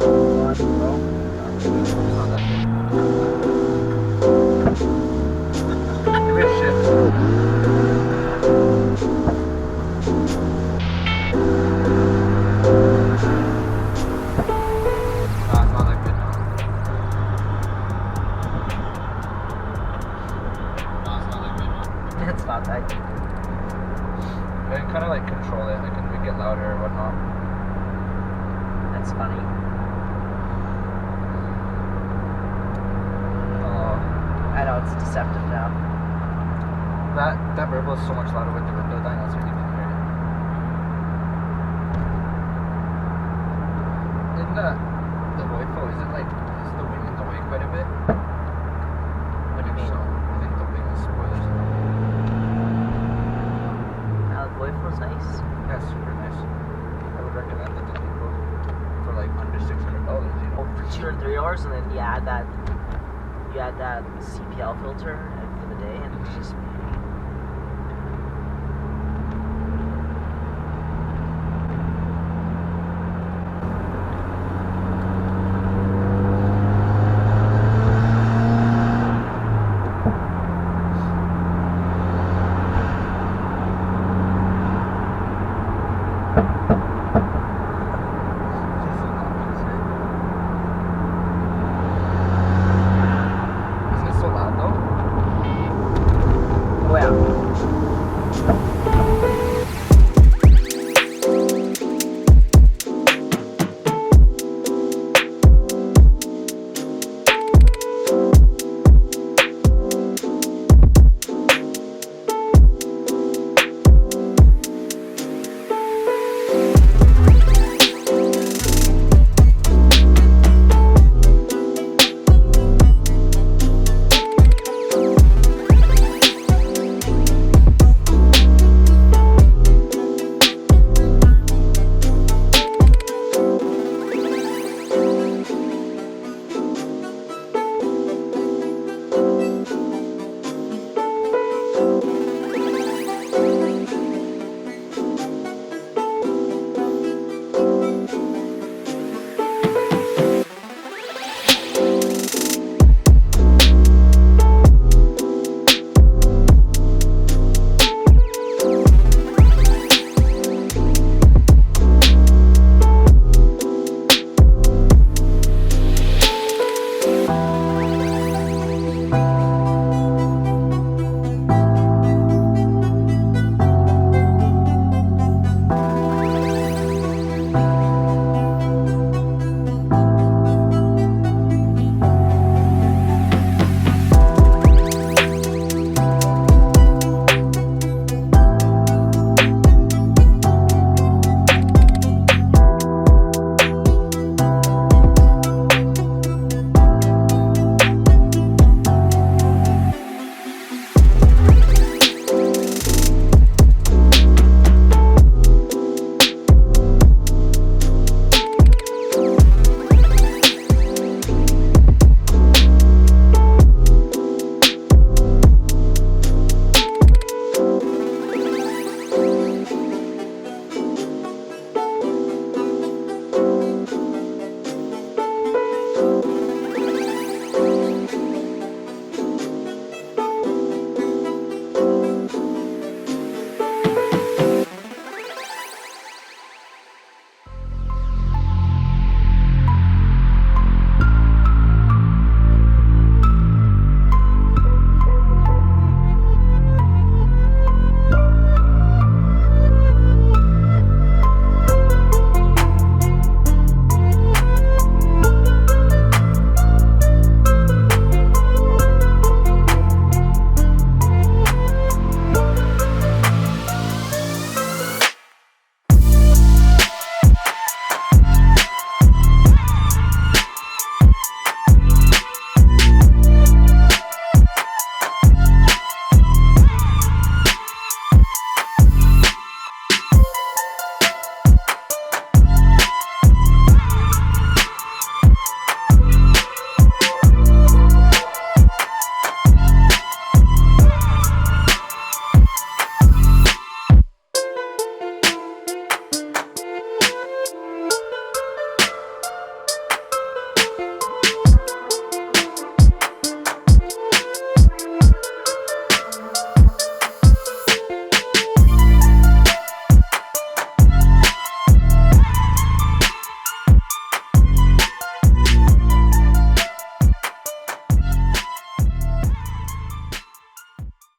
Give me a shift. It's not that good now. No, it's not that good now. It's not that good. I can kind of like control it. I can make it louder or whatnot. That's funny. I know, it's deceptive now. That verbal is so much louder with the window down. That's when you can hear it. In the VIOFO, is it like, is the wing in the way quite a bit? What do you mean? So, I think the wing is spoilers. The VIOFO's nice. Yeah, it's super nice. I would recommend it to people for like under $600, you know. For $200, $3, and then you add that CPL filter for the day, and it's just